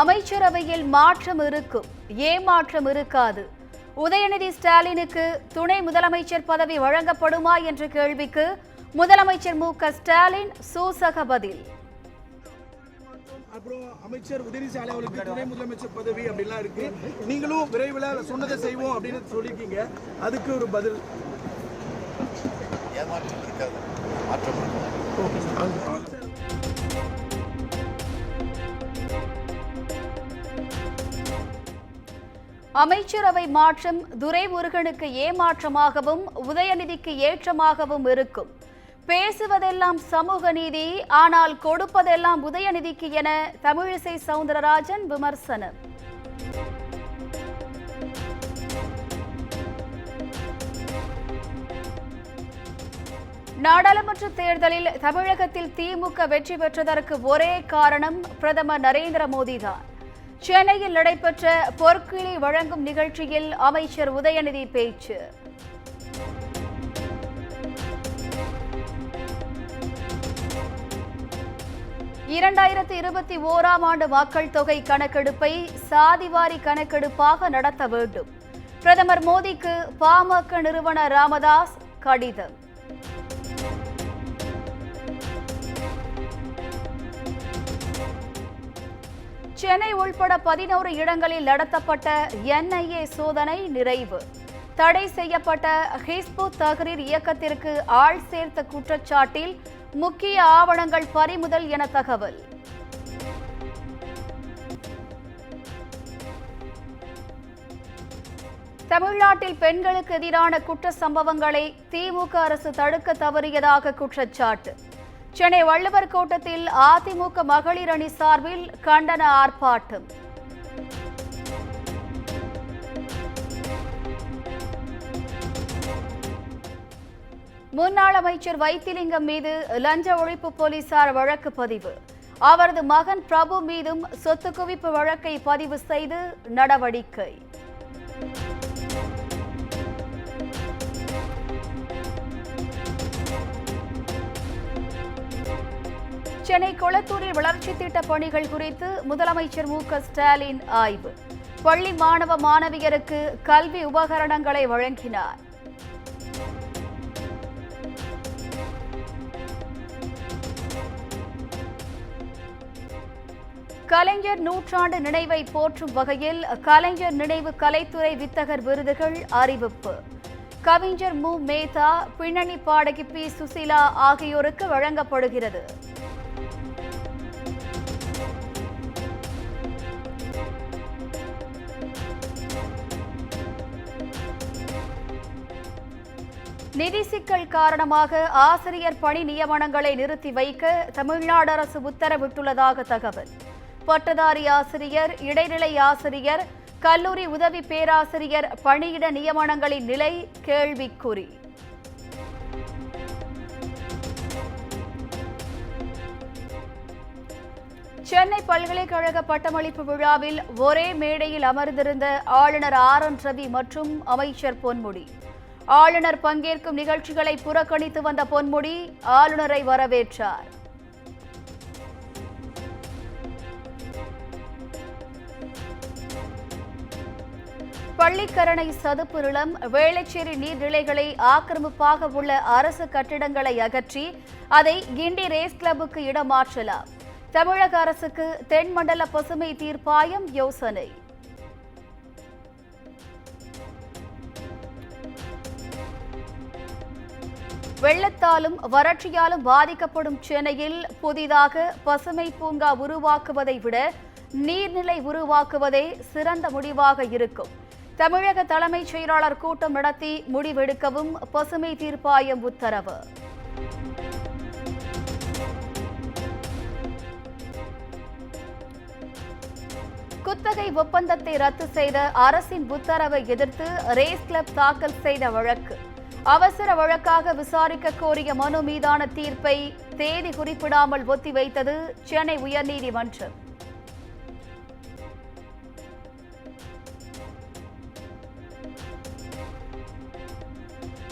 அமைச்சரவையில் மாற்றம் இருக்கும், ஏமாற்றம் இருக்காது. உதயநிதி ஸ்டாலினுக்கு துணை முதலமைச்சர் பதவி வழங்கப்படுமா என்ற கேள்விக்கு முதலமைச்சர் மு.க.ஸ்டாலின் சூசக பதில். அப்புறம் அமைச்சர் உதயநிதி ஸ்டாலின் அவர்களுக்கு துணை முதலமைச்சர் பதவி அப்படிலாம் இருக்கு. நீங்களும் விரைவில் சொன்னதை செய்வோம் அப்படின்னு சொல்லியிருக்கீங்க. அதுக்கு ஒரு பதில். ஏமாற்றம் இருக்காது, மாற்றம் இருக்காது. அமைச்சரவை மாற்றம் துரைமுருகனுக்கு ஏமாற்றமாகவும் உதயநிதிக்கு ஏற்றமாகவும் இருக்கும். பேசுவதெல்லாம் சமூக நீதி, ஆனால் கொடுப்பதெல்லாம் உதயநிதிக்கு என தமிழிசை சவுந்தரராஜன் விமர்சனம். நாடாளுமன்ற தேர்தலில் தமிழகத்தில் திமுக வெற்றி பெற்றதற்கு ஒரே காரணம் பிரதமர் நரேந்திர மோடிதான். சென்னையில் நடைபெற்ற பொற்கிளி வழங்கும் நிகழ்ச்சியில் அமைச்சர் உதயநிதி பேச்சு. இரண்டாயிரத்து 21ஆம் ஆண்டு மக்கள் தொகை கணக்கெடுப்பை சாதிவாரி கணக்கெடுப்பாக நடத்த வேண்டும். பிரதமர் மோடிக்கு பாமக நிறுவனர் ராமதாஸ் கடிதம். சென்னை உள்பட 11 இடங்களில் நடத்தப்பட்ட NIA சோதனை நிறைவு. தடை செய்யப்பட்ட ஹிஸ்புத் தஹ்ரீர் இயக்கத்திற்கு ஆள் சேர்த்த குற்றச்சாட்டில் முக்கிய ஆவணங்கள் பறிமுதல் என தகவல். தமிழ்நாட்டில் பெண்களுக்கு எதிரான குற்ற சம்பவங்களை திமுக அரசு தடுக்க தவறியதாக குற்றச்சாட்டு. சென்னை வள்ளுவர் கோட்டத்தில் அதிமுக மகளிர் அணி சார்பில் கண்டன ஆர்ப்பாட்டம். முன்னாள் அமைச்சர் வைத்திலிங்கம் மீது லஞ்ச ஒழிப்பு போலீசார் வழக்கு பதிவு. அவரது மகன் பிரபு மீதும் சொத்து குவிப்பு வழக்கை பதிவு செய்து நடவடிக்கை. சென்னை கொளத்தூரில் வளர்ச்சி திட்ட பணிகள் குறித்து முதலமைச்சர் மு.க.ஸ்டாலின் ஆய்வு. பள்ளி மாணவ மாணவியருக்கு கல்வி உபகரணங்களை வழங்கினார். கலைஞர் நூற்றாண்டு நினைவை போற்றும் வகையில் கலைஞர் நினைவு கலைத்துறை வித்தகர் விருதுகள் அறிவிப்பு. கவிஞர் மு. மேத்தா, பின்னணி பாடகி பி. சுசீலா ஆகியோருக்கு வழங்கப்படுகிறது. நிதி சிக்கல் காரணமாக ஆசிரியர் பணி நியமனங்களை நிறுத்தி வைக்க தமிழ்நாடு அரசு உத்தரவிட்டுள்ளதாக தகவல். பட்டதாரி ஆசிரியர், இடைநிலை ஆசிரியர், கல்லூரி உதவி பேராசிரியர் பணியிட நியமனங்களின் நிலை கேள்விக்குறி. சென்னை பல்கலைக்கழக பட்டமளிப்பு விழாவில் ஒரே மேடையில் அமர்ந்திருந்த ஆளுநர் RN ரவி மற்றும் அமைச்சர் பொன்முடி. ஆளுநர் பங்கேற்கும் நிகழ்ச்சிகளை புறக்கணித்து வந்த பொன்முடி ஆளுநரை வரவேற்றார். பள்ளிக்கரணை சதுப்பு நிலம், வேளச்சேரி நீர்நிலைகளை ஆக்கிரமிப்பாக உள்ள அரசு கட்டிடங்களை அகற்றி அதை கிண்டி ரேஸ் கிளப்புக்கு இடமாற்றலாம். தமிழக அரசுக்கு தென்மண்டல பசுமை தீர்ப்பாயம் யோசனை. வெள்ளத்தாலும் வறட்சியாலும் பாதிக்கப்படும் சென்னையில் புதிதாக பசுமை பூங்கா உருவாக்குவதை விட நீர்நிலை உருவாக்குவதே சிறந்த முடிவாக இருக்கும். தமிழக தலைமைச் செயலாளர் கூட்டம் நடத்தி முடிவெடுக்கவும் பசுமை தீர்ப்பாயம் உத்தரவு. குத்தகை ஒப்பந்தத்தை ரத்து செய்த அரசின் உத்தரவை எதிர்த்து ரேஸ் கிளப் தாக்கல் செய்த வழக்கு. அவசர வழக்காக விசாரிக்க கோரிய மனு மீதான தீர்ப்பை தேதி குறிப்பிடாமல் ஒத்திவைத்தது சென்னை உயர்நீதிமன்றம்.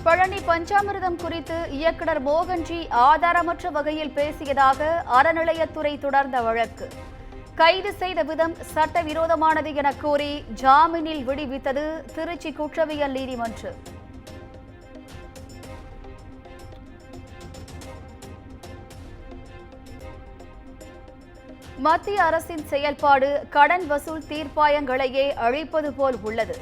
பழனி பஞ்சாமிர்தம் குறித்து இயக்குனர் மோகன்ஜி ஆதாரமற்ற வகையில் பேசியதாக அறநிலையத்துறை தொடர்ந்த வழக்கு. கைது செய்த விதம் சட்டவிரோதமானது என கோரி ஜாமீனில் விடுவித்தது திருச்சி குற்றவியல் நீதிமன்றம். மத்திய அரசின் செயல்பாடு கடன் வசூல் தீர்ப்பாயங்களையே அழிப்பது போல் உள்ளது.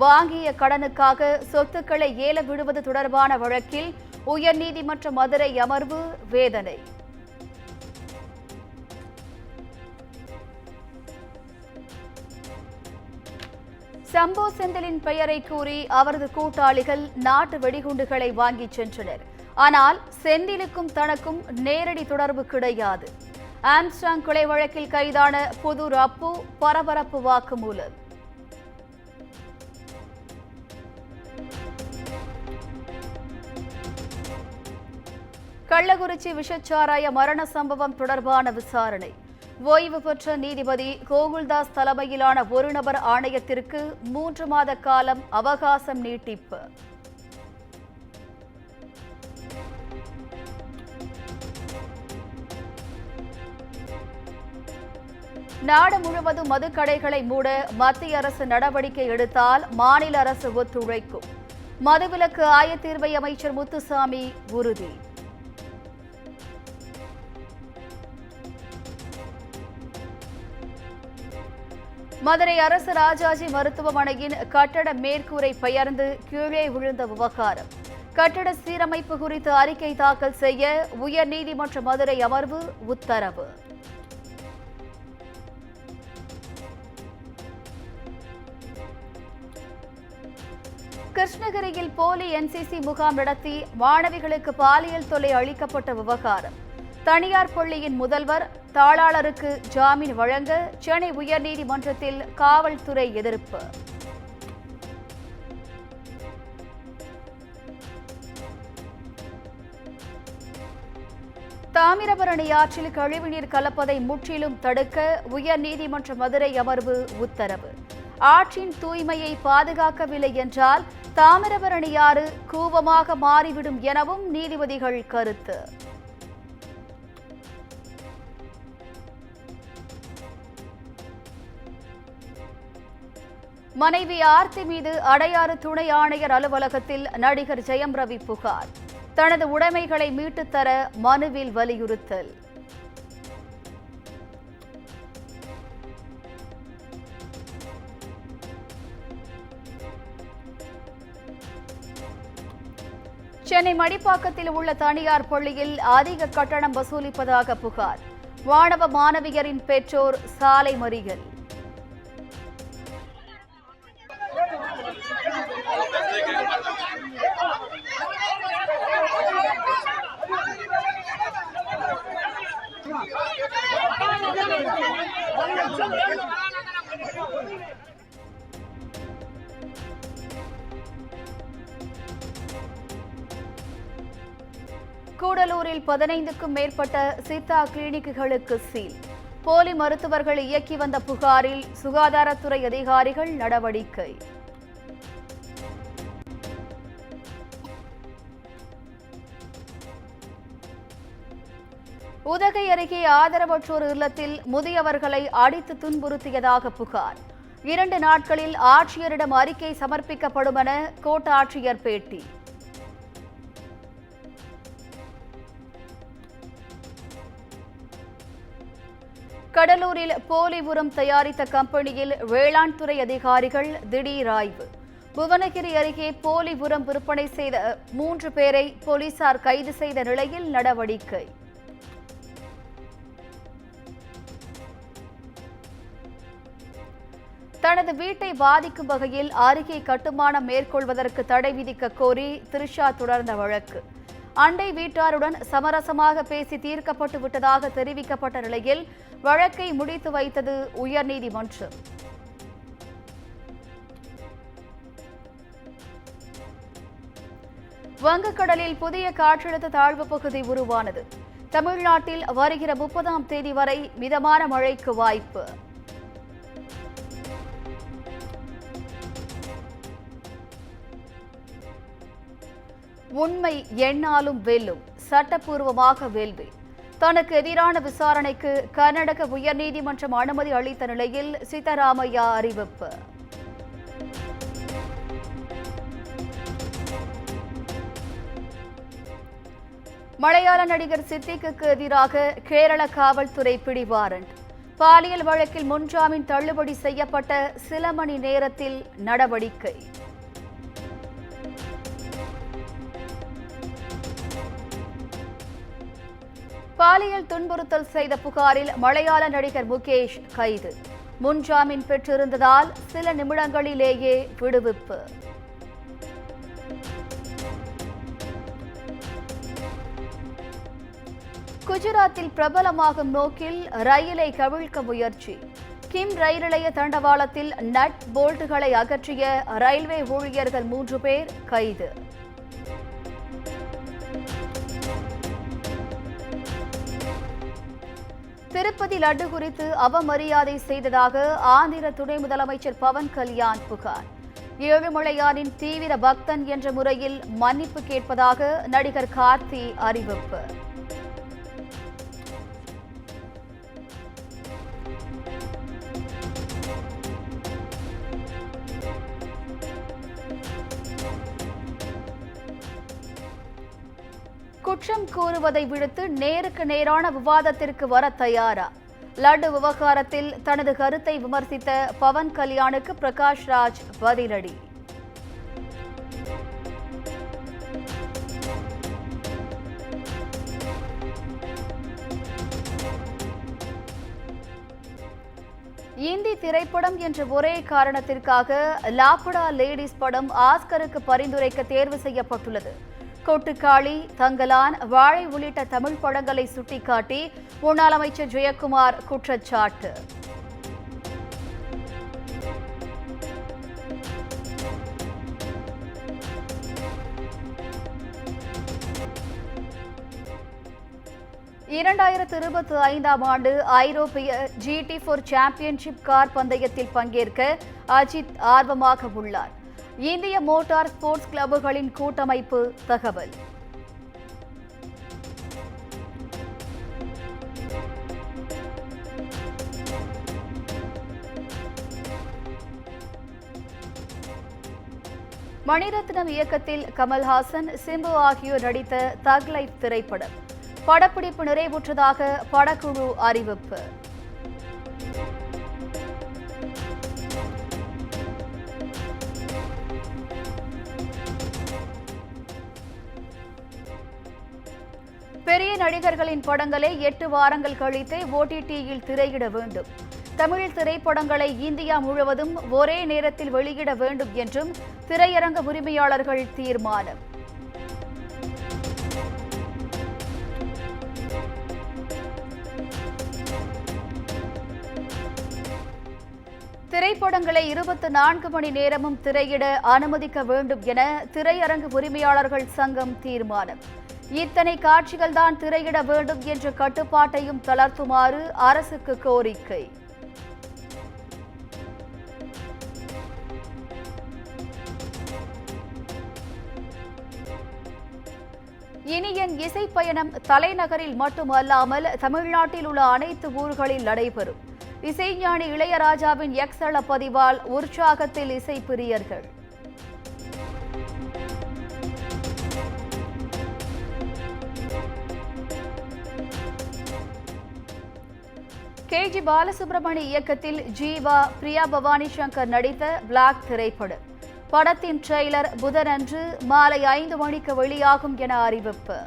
வாங்கிய கடனுக்காக சொத்துக்களை ஏல விடுவது தொடர்பான வழக்கில் உயர்நீதிமன்ற மதுரை அமர்வு வேதனை. சம்போ செந்திலின் பெயரை கூறி அவரது கூட்டாளிகள் நாட்டு வெடிகுண்டுகளை வாங்கிச் சென்றனர். ஆனால் செந்திலுக்கும் தனக்கும் நேரடி தொடர்பு கிடையாது. ஆம்ஸ்டாங் கொலை வழக்கில் கைதான புதூர் அப்பு பரபரப்பு வாக்குமூலம். கள்ளக்குறிச்சி விஷச்சாராய மரண சம்பவம் தொடர்பான விசாரணை. ஓய்வு பெற்ற நீதிபதி கோகுல்தாஸ் தலைமையிலான ஒரு நபர் ஆணையத்திற்கு 3 மாத காலம் அவகாசம் நீட்டிப்பு. நாடு முழுவதும் மதுக்கடைகளை மூட மத்திய அரசு நடவடிக்கை எடுத்தால் மாநில அரசு ஒத்துழைக்கும். மதுவிலக்கு ஆயத்தீர்வை அமைச்சர் முத்துசாமி உறுதி. மதுரை அரசு ராஜாஜி மருத்துவமனையின் கட்டட மேற்கூரை பெயர்ந்து கீழே விழுந்த விவகாரம். கட்டட சீரமைப்பு குறித்து அறிக்கை தாக்கல் செய்ய உயர்நீதிமன்ற மதுரை அமர்வு உத்தரவு. கிருஷ்ணகிரியில் போலி என்சிசி முகாம் நடத்தி மாணவிகளுக்கு பாலியல் தொல்லை அளிக்கப்பட்ட விவகாரம். தனியார் பள்ளியின் முதல்வர் தாளாளருக்கு ஜாமீன் வழங்க சென்னை உயர்நீதிமன்றத்தில் காவல்துறை எதிர்ப்பு. தாமிரபரணி ஆற்றில் கழிவுநீர் கலப்பதை முற்றிலும் தடுக்க உயர்நீதிமன்ற மதுரை அமர்வு உத்தரவு. ஆற்றின் தூய்மையை பாதுகாக்கவில்லை என்றால் தாமிரபரணி ஆறு கூவமாக மாறிவிடும் எனவும் நீதிபதிகள் கருத்து. மனைவி ஆர்த்தி மீது அடையாறு துணை ஆணையர் அலுவலகத்தில் நடிகர் ஜெயம் ரவி புகார். தனது உடைமைகளை மீட்டுத் தர மனுவில் வலியுறுத்தல். சென்னை மடிப்பாக்கத்தில் உள்ள தனியார் பள்ளியில் அதிக கட்டணம் வசூலிப்பதாக புகார். மாணவ மாணவியரின் பெற்றோர் சாலை மறியல். கூடலூரில் 15க்கும் மேற்பட்ட சித்தா கிளினிக்குகளுக்கு சீல். போலி மருத்துவர்கள் இயக்கி வந்த புகாரில் சுகாதாரத்துறை அதிகாரிகள் நடவடிக்கை. உதகை அருகே ஆதரவற்றோர் இல்லத்தில் முதியவர்களை அடித்து துன்புறுத்தியதாக புகார். 2 நாட்களில் ஆட்சியரிடம் அறிக்கை சமர்ப்பிக்கப்படும் என கோட்டாட்சியர் பேட்டி. கடலூரில் போலி உரம் தயாரித்த கம்பெனியில் வேளாண் துறை அதிகாரிகள் திடீர் ஆய்வு. புவனகிரி அருகே போலி உரம் விற்பனை செய்த 3 பேரை போலீசார் கைது செய்த நிலையில் நடவடிக்கை. தனது வீட்டை பாதிக்கும் வகையில் அருகே கட்டுமானம் மேற்கொள்வதற்கு தடை விதிக்க கோரி திரிஷா தொடர்ந்த வழக்கு. அண்டை வீட்டாருடன் சமரசமாக பேசி தீர்க்கப்பட்டு விட்டதாக தெரிவிக்கப்பட்ட நிலையில் வழக்கை முடித்து வைத்தது உயர்நீதிமன்றம். வங்கக்கடலில் புதிய காற்றழுத்த தாழ்வு பகுதி உருவானது. தமிழ்நாட்டில் வருகிற 30ஆம் தேதி வரை மிதமான மழைக்கு வாய்ப்பு. உண்மை எண்ணாலும் வெல்லும், சட்டப்பூர்வமாக வேள்வி. தனக்கு எதிரான விசாரணைக்கு கர்நாடக உயர்நீதிமன்றம் அனுமதி அளித்த நிலையில் சித்தராமையா அறிவிப்பு. மலையாள நடிகர் சித்திக்கு எதிராக கேரள காவல்துறை பிடிவாரண்ட். பாலியல் வழக்கில் முன்ஜாமீன் தள்ளுபடி செய்யப்பட்ட சில மணி நேரத்தில் நடவடிக்கை. பாலியல் துன்புறுத்தல் செய்த புகாரில் மலையாள நடிகர் முகேஷ் கைது. முன்ஜாமீன் பெற்றிருந்ததால் சில நிமிடங்களிலேயே விடுவிப்பு. குஜராத்தில் பிரபலமாகும் நோக்கில் ரயிலை கவிழ்க்க முயற்சி. கிம் ரயில் நிலைய தண்டவாளத்தில் நட் போல்ட்டுகளை அகற்றிய ரயில்வே ஊழியர்கள் 3 பேர் கைது. திருப்பதி லட்டு குறித்து அவமரியாதை செய்ததாக ஆந்திர துணை முதலமைச்சர் பவன் கல்யாண் புகார். ஏழுமலையானின் தீவிர பக்தன் என்ற முறையில் மன்னிப்பு கேட்பதாக நடிகர் கார்த்தி அறிவிப்பு. குற்றம் கூறுவதை விடுத்து நேருக்கு நேரான விவாதத்திற்கு வர தயாரா? லட்டு விவகாரத்தில் தனது கருத்தை விமர்சித்த பவன் கல்யாணுக்கு பிரகாஷ் ராஜ் பதிலடி. இந்தி திரைப்படம் என்ற ஒரே காரணத்திற்காக லாபடா லேடிஸ் படம் ஆஸ்கருக்கு பரிந்துரைக்க தேர்வு செய்யப்பட்டுள்ளது. கொட்டுக்காளி, தங்கலான், வாழை உள்ளிட்ட தமிழ் படங்களை சுட்டிக்காட்டி முன்னாள் அமைச்சர் ஜெயக்குமார் குற்றச்சாட்டு. ஆண்டு ஐரோப்பிய GT4 சாம்பியன்ஷிப் கார் பந்தயத்தில் பங்கேற்க அஜித் ஆர்வமாக உள்ளார். இந்திய மோட்டார் ஸ்போர்ட்ஸ் கிளப்புகளின் கூட்டமைப்பு தகவல். மணிரத்னம் இயக்கத்தில் கமல்ஹாசன், சிம்பு ஆகியோர் நடித்த தக் லைஃப் திரைப்படம் படப்பிடிப்பு நிறைவுற்றதாக படக்குழு அறிவிப்பு. பெரிய நடிகர்களின் படங்களை 8 வாரங்கள் கழித்தே OTTயில் திரையிட வேண்டும். தமிழ் திரைப்படங்களை இந்தியா முழுவதும் ஒரே நேரத்தில் வெளியிட வேண்டும் என்றும் திரையரங்க உரிமையாளர்கள் தீர்மானம். திரைப்படங்களை 24 மணி நேரமும் திரையிட அனுமதிக்க வேண்டும் என திரையரங்கு உரிமையாளர்கள் சங்கம் தீர்மானம். இத்தனை காட்சிகள் தான் திரையிட வேண்டும் என்ற கட்டுப்பாட்டையும் தளர்த்துமாறு அரசுக்கு கோரிக்கை. இனி என் இசை பயணம் தலைநகரில் மட்டுமல்லாமல் தமிழ்நாட்டில் உள்ள அனைத்து ஊர்களில் நடைபெறும். இசைஞானி இளையராஜாவின் எக்ஸள பதிவால் உற்சாகத்தில் இசை பிரியர்கள். KG பாலசுப்ரமணி இயக்கத்தில் ஜீவா, பிரியா பவானி சங்கர் நடித்த பிளாக் திரைப்படம் படத்தின் ட்ரெய்லர் புதனன்று மாலை 5 மணிக்கு வெளியாகும் என அறிவிப்பு.